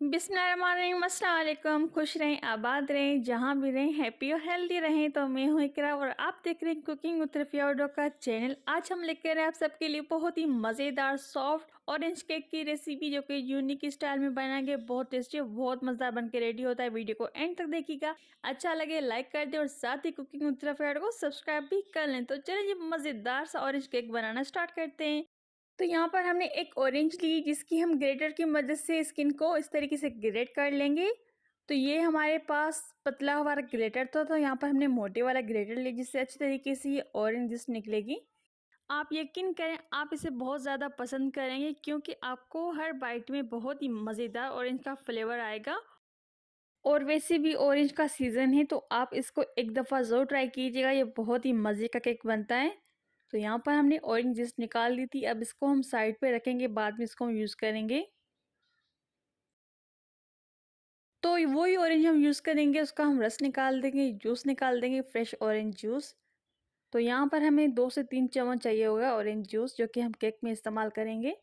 बिस्मिल्लाहिर्रहमानिर्रहीम, अस्सलाम वालेकुम। खुश रहें, आबाद रहें, जहाँ भी रहें, हैप्पी और हेल्दी रहें। तो मैं हूँ इकरा और आप देख रहे हैं कुकिंग विद रफ़िया ऑडो का चैनल। आज हम लेकर आए आप सबके लिए बहुत ही मज़ेदार सॉफ्ट ऑरेंज केक की रेसिपी, जो कि यूनिक स्टाइल में बनाएंगे। बहुत टेस्टी और बहुत मज़ेदार बन के रेडी होता है। वीडियो को एंड तक देखिएगा, अच्छा लगे लाइक कर दे और साथ ही कुकिंग विद रफ़िया ऑडो को सब्सक्राइब भी कर लें। तो चलिए मज़ेदार सा ऑरेंज केक बनाना स्टार्ट करते हैं। तो यहाँ पर हमने एक ऑरेंज ली, जिसकी हम ग्रेटर की मदद से स्किन को इस तरीके से ग्रेट कर लेंगे। तो ये हमारे पास पतला वाला ग्रेटर था, तो यहाँ पर हमने मोटे वाला ग्रेटर लिया, जिससे अच्छी तरीके से ये ऑरेंज जूस निकलेगी। आप यकीन करें, आप इसे बहुत ज़्यादा पसंद करेंगे, क्योंकि आपको हर बाइट में बहुत ही मज़ेदार ऑरेंज का फ्लेवर आएगा। और वैसे भी ऑरेंज का सीज़न है, तो आप इसको एक दफ़ा ज़रूर ट्राई कीजिएगा। ये बहुत ही मज़े का केक बनता है। तो यहाँ पर हमने ऑरेंज जूस निकाल दी थी, अब इसको हम साइड पे रखेंगे, बाद में इसको हम यूज़ करेंगे। तो वही ऑरेंज हम यूज़ करेंगे, उसका हम रस निकाल देंगे, जूस निकाल देंगे, फ्रेश ऑरेंज जूस। तो यहाँ पर हमें 2 से 3 चम्मच चाहिए होगा ऑरेंज जूस, जो कि हम केक में इस्तेमाल करेंगे।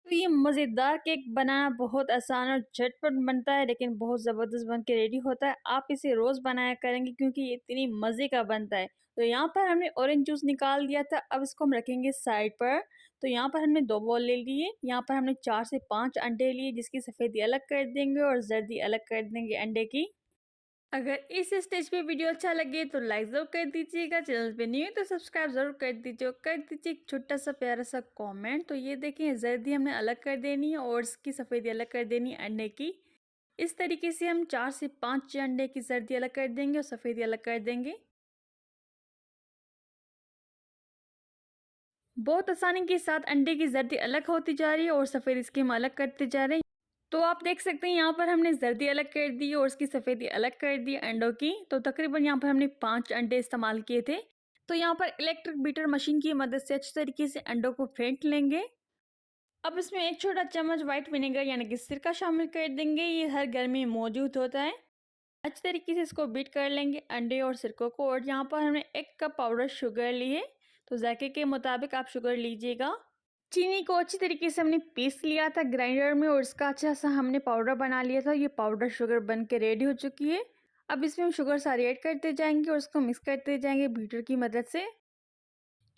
तो ये मज़ेदार केक बनाना बहुत आसान और झटपट बनता है, लेकिन बहुत ज़बरदस्त बन के रेडी होता है। आप इसे रोज़ बनाया करेंगे, क्योंकि ये इतनी मज़े का बनता है। तो यहाँ पर हमने ऑरेंज जूस निकाल दिया था, अब इसको हम रखेंगे साइड पर। तो यहाँ पर हमने 2 बॉल ले लिए। यहाँ पर हमने 4 से 5 अंडे लिए, जिसकी सफ़ेदी अलग कर देंगे और जर्दी अलग कर देंगे अंडे की। अगर इस स्टेज पे वीडियो अच्छा लगे तो लाइक ज़रूर कर दीजिएगा, चैनल पे न्यू है तो सब्सक्राइब ज़रूर कर दीजिए और कर दीजिए एक छोटा सा प्यारा सा कमेंट। तो ये देखें, जर्दी हमने अलग कर देनी है और इसकी सफ़ेदी अलग कर देनी है अंडे की। इस तरीके से हम 4 से 5 अंडे की जर्दी अलग कर देंगे और सफ़ेदी अलग कर देंगे। बहुत आसानी के साथ अंडे की जर्दी अलग होती जा रही है और सफ़ेद इसकी हम अलग करते जा रहे हैं। तो आप देख सकते हैं, यहाँ पर हमने जर्दी अलग कर दी और उसकी सफ़ेदी अलग कर दी अंडों की। तो तकरीबन यहाँ पर हमने 5 अंडे इस्तेमाल किए थे। तो यहाँ पर इलेक्ट्रिक बीटर मशीन की मदद से अच्छी तरीके से अंडों को फेंट लेंगे। अब इसमें 1 छोटा चम्मच वाइट विनेगर यानी कि सिरका शामिल कर देंगे। ये हर घर में मौजूद होता है। अच्छी तरीके से इसको बीट कर लेंगे अंडे और सिरकों को। और यहाँ पर हमने 1 कप पाउडर शुगर लिए। तो जायके के मुताबिक आप शुगर लीजिएगा। चीनी को अच्छी तरीके से हमने पीस लिया था ग्राइंडर में और इसका अच्छा सा हमने पाउडर बना लिया था। ये पाउडर शुगर बन के रेडी हो चुकी है। अब इसमें हम शुगर सारी ऐड करते जाएंगे और इसको मिक्स करते जाएंगे बीटर की मदद से।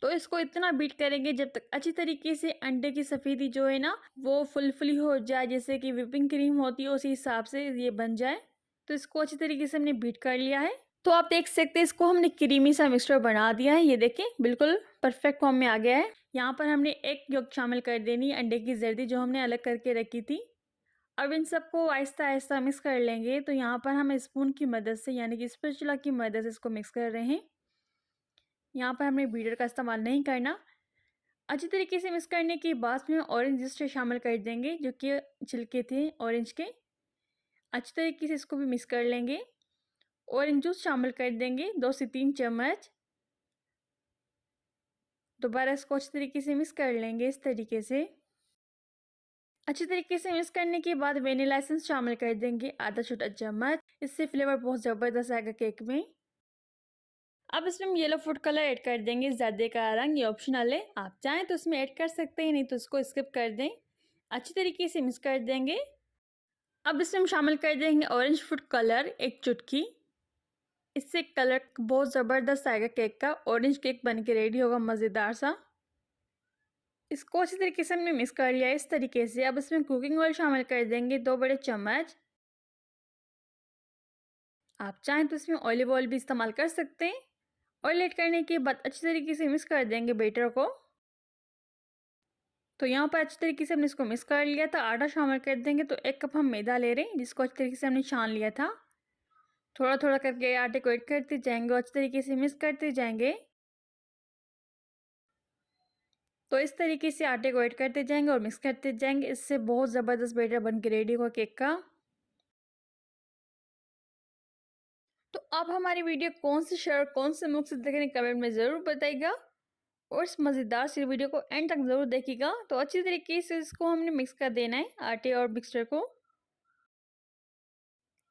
तो इसको इतना बीट करेंगे जब तक अच्छी तरीके से अंडे की सफ़ेदी जो है ना, वो फुलफुली हो जाए, जैसे कि व्हिपिंग क्रीम होती है उसी हिसाब से ये बन जाए। तो इसको अच्छी तरीके से हमने बीट कर लिया है। तो आप देख सकते हैं, इसको हमने क्रीमी सा मिक्सचर बना दिया है। ये देखें, बिल्कुल परफेक्ट फॉर्म में आ गया है। यहाँ पर हमने एक योग शामिल कर देनी है अंडे की जर्दी, जो हमने अलग करके रखी थी। अब इन सबको आहिस्ता आहिस्ता मिक्स कर लेंगे। तो यहाँ पर हम स्पून की मदद से यानी कि स्पैचुला की मदद से इसको मिक्स कर रहे हैं। यहाँ पर हमने बीटर का इस्तेमाल नहीं करना। अच्छी तरीके से मिक्स करने के बाद में ऑरेंज जूस शामिल कर देंगे, जो कि छिलके थे ऑरेंज के। अच्छी तरीके से इसको भी मिक्स कर लेंगे। ऑरेंज जूस शामिल कर देंगे 2 से 3 चम्मच। दोबारा इसको अच्छी तरीके से मिक्स कर लेंगे इस तरीके से। अच्छी तरीके से मिक्स करने के बाद वेनिला एसेंस शामिल कर देंगे आधा छोटा चम्मच। इससे फ्लेवर बहुत ज़बरदस्त आएगा केक में। अब इसमें हम येलो फूड कलर ऐड कर देंगे। ज़्यादा का रंग ये ऑप्शनल है, आप चाहें तो इसमें ऐड कर सकते हैं, नहीं तो इसको स्किप कर दें। अच्छी तरीके से मिक्स कर देंगे। अब इसमें हम शामिल कर देंगे ऑरेंज फूड कलर 1 चुटकी। इससे कलर बहुत ज़बरदस्त आएगा केक का। ऑरेंज केक बन के रेडी होगा मज़ेदार सा। इसको अच्छी तरीके से हमने मिक्स कर लिया इस तरीके से। अब इसमें कुकिंग ऑयल शामिल कर देंगे 2 बड़े चम्मच। आप चाहें तो इसमें ऑलिव ऑयल भी इस्तेमाल कर सकते हैं। ऑयल ऐड करने के बाद अच्छी तरीके से मिक्स कर देंगे बैटर को। तो यहाँ पर अच्छी तरीके से हमने इसको मिक्स कर लिया था। आटा शामिल कर देंगे। तो 1 कप हम मैदा ले रहे हैं, जिसको अच्छी तरीके से हमने छान लिया था। थोड़ा थोड़ा करके आटे को ऐड करते जाएंगे और अच्छी तरीके से मिक्स करते जाएंगे। तो इस तरीके से आटे को ऐड करते जाएंगे और मिक्स करते जाएंगे। इससे बहुत ज़बरदस्त बैटर बन के रेडी होगा केक का। तो आप हमारी वीडियो कौन से शहर कौन से मुल्क से देख रहे हैं, कमेंट में ज़रूर बताइएगा। और इस मज़ेदार सी वीडियो को एंड तक ज़रूर देखिएगा। तो अच्छी तरीके से इसको हमने मिक्स कर देना है आटे और मिक्सचर को।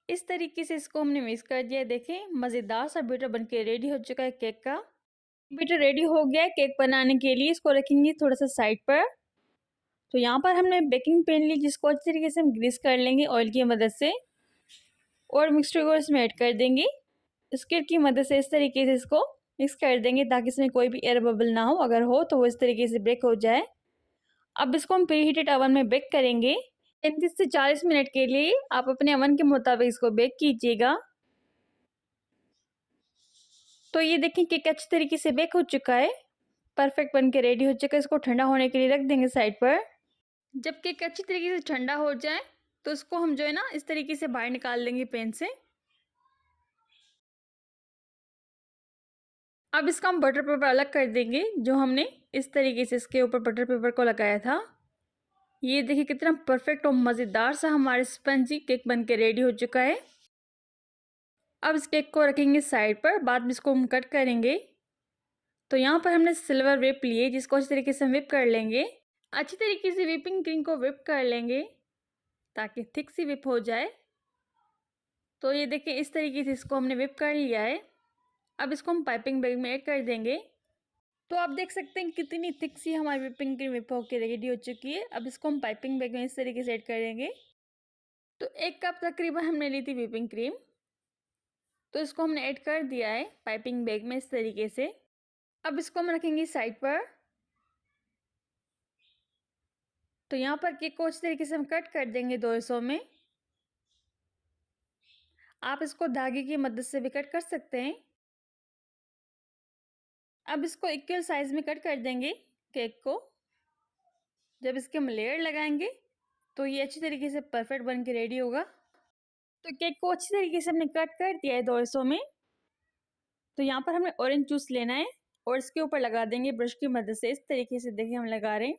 इस तरीके से इसको हमने मिक्स कर दिया। देखें, मज़ेदार सा बैटर बन के रेडी हो चुका है केक का। बैटर रेडी हो गया है केक बनाने के लिए। इसको रखेंगे थोड़ा सा साइड पर। तो यहाँ पर हमने बेकिंग पैन ली जिसको अच्छी तरीके से हम ग्रीस कर लेंगे ऑयल की मदद से और मिक्सचर को इसमें ऐड कर देंगे। स्किर की मदद से इस तरीके से इसको मिक्स कर देंगे ताकि इसमें कोई भी एयर बबल ना हो, अगर हो तो वो इस तरीके से ब्रेक हो जाए। अब इसको हम प्री हीटेड ओवन में बेक करेंगे 35 से 40 मिनट के लिए। आप अपने ओवन के मुताबिक इसको बेक कीजिएगा। तो ये देखें केक अच्छी तरीके से बेक हो चुका है, परफेक्ट बन के रेडी हो चुका है। इसको ठंडा होने के लिए रख देंगे साइड पर। जब केक अच्छी तरीके से ठंडा हो जाए तो इसको हम जो है ना इस तरीके से बाहर निकाल लेंगे पैन से। अब इसका हम बटर पेपर अलग कर देंगे, जो हमने इस तरीके से इसके ऊपर बटर पेपर को लगाया था। ये देखिए कितना परफेक्ट और मज़ेदार सा हमारे स्पंजी केक बन के रेडी हो चुका है। अब इस केक को रखेंगे साइड पर, बाद में इसको हम कट करेंगे। तो यहाँ पर हमने सिल्वर व्हिप लिए जिसको अच्छी तरीके से हम व्हिप कर लेंगे। अच्छी तरीके से व्हिपिंग क्रीम को व्हिप कर लेंगे ताकि थिक सी व्हिप हो जाए। तो ये देखिए इस तरीके से इसको हमने व्हिप कर लिया है। अब इसको हम पाइपिंग बैग में ऐड कर देंगे। तो आप देख सकते हैं कितनी थिक सी हमारी व्हिपिंग क्रीम व्हिप होकर रेडी हो चुकी है। अब इसको हम पाइपिंग बैग में इस तरीके से ऐड करेंगे। तो 1 कप तकरीबन हमने ली थी व्हिपिंग क्रीम, तो इसको हमने ऐड कर दिया है पाइपिंग बैग में इस तरीके से। अब इसको हम रखेंगे साइड पर। तो यहाँ पर केक को अच्छी तरीके से हम कट कर देंगे 2 हिस्सों में। आप इसको धागे की मदद से भी कट कर सकते हैं। अब इसको इक्वल साइज में कट कर देंगे केक को। जब इसके हम लेयर लगाएंगे तो ये अच्छी तरीके से परफेक्ट बन के रेडी होगा। तो केक को अच्छी तरीके से हमने कट कर दिया है 2 हिस्सों में। तो यहाँ पर हमें ऑरेंज जूस लेना है और इसके ऊपर लगा देंगे ब्रश की मदद से। इस तरीके से देखिए हम लगा रहे हैं।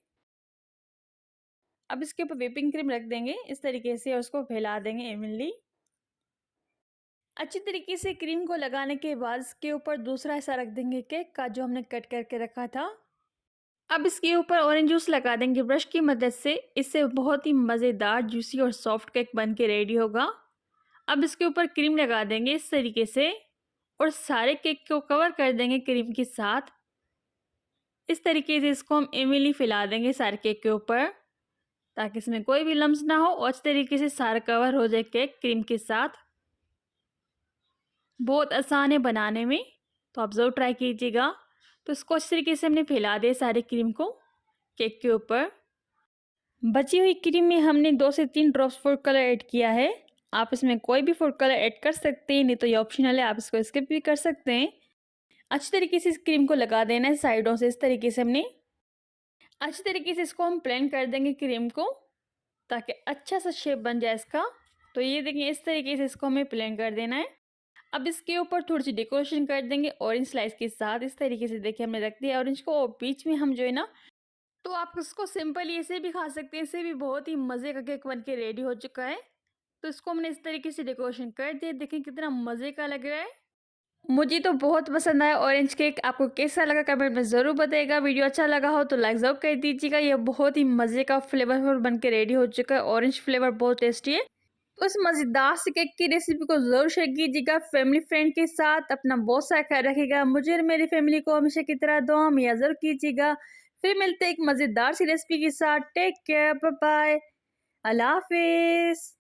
अब इसके ऊपर व्हिपिंग क्रीम रख देंगे इस तरीके से और उसको फैला देंगे इवनली। अच्छी तरीके से क्रीम को लगाने के बाद इसके ऊपर दूसरा हिस्सा रख देंगे केक का जो हमने कट करके रखा था। अब इसके ऊपर ऑरेंज जूस लगा देंगे ब्रश की मदद से। इससे बहुत ही मज़ेदार जूसी और सॉफ्ट केक बन के रेडी होगा। अब इसके ऊपर क्रीम लगा देंगे इस तरीके से और सारे केक को कवर कर देंगे क्रीम के साथ। इस तरीके से इसको हम इवनली फैला देंगे सारे केक के ऊपर ताकि इसमें कोई भी लम्स ना हो और अच्छे तरीके से सारा कवर हो जाए केक क्रीम के साथ। बहुत आसान है बनाने में, तो आप ज़रूर ट्राई कीजिएगा। तो इसको अच्छी तरीके से हमने फैला दिया सारे क्रीम को केक के ऊपर। बची हुई क्रीम में हमने 2 से 3 ड्रॉप्स फूड कलर ऐड किया है। आप इसमें कोई भी फूड कलर ऐड कर सकते हैं, नहीं तो ये ऑप्शनल है, आप इसको स्किप भी कर सकते हैं। अच्छी तरीके से इस क्रीम को लगा देना है साइडों से। इस तरीके से हमने अच्छी तरीके से इसको हम प्लेन कर देंगे क्रीम को ताकि अच्छा सा शेप बन जाए इसका। तो ये देखिए इस तरीके से इसको हमें प्लेन कर देना है। अब इसके ऊपर थोड़ी सी डेकोरेशन कर देंगे ऑरेंज स्लाइस के साथ। इस तरीके से देखिए हमने रख दिया ऑरेंज को और बीच में हम जो है ना, तो आप इसको सिंपली ऐसे भी खा सकते हैं, इससे भी बहुत ही मज़े का केक बन के रेडी हो चुका है। तो इसको हमने इस तरीके से डेकोरेशन कर दिया। देखें कितना मज़े का लग रहा है। मुझे तो बहुत पसंद आया ऑरेंज केक। आपको कैसा लगा कमेंट में ज़रूर बताइएगा। वीडियो अच्छा लगा हो तो लाइक ज़रूर कर दीजिएगा। ये बहुत ही मज़े का फ्लेवरफुल बन के रेडी हो चुका है। ऑरेंज फ्लेवर बहुत टेस्टी है। तो इस मज़ेदार से केक की रेसिपी को ज़रूर शेयर कीजिएगा फैमिली फ्रेंड के साथ। अपना बहुत सा ख्याल रखिएगा। मुझे और मेरी फैमिली को हमेशा की तरह दुआ में याद ज़रूर कीजिएगा। फिर मिलते हैं एक मज़ेदार सी रेसिपी के साथ। टेक केयर, बाय बाय, अल्लाह हाफिज़।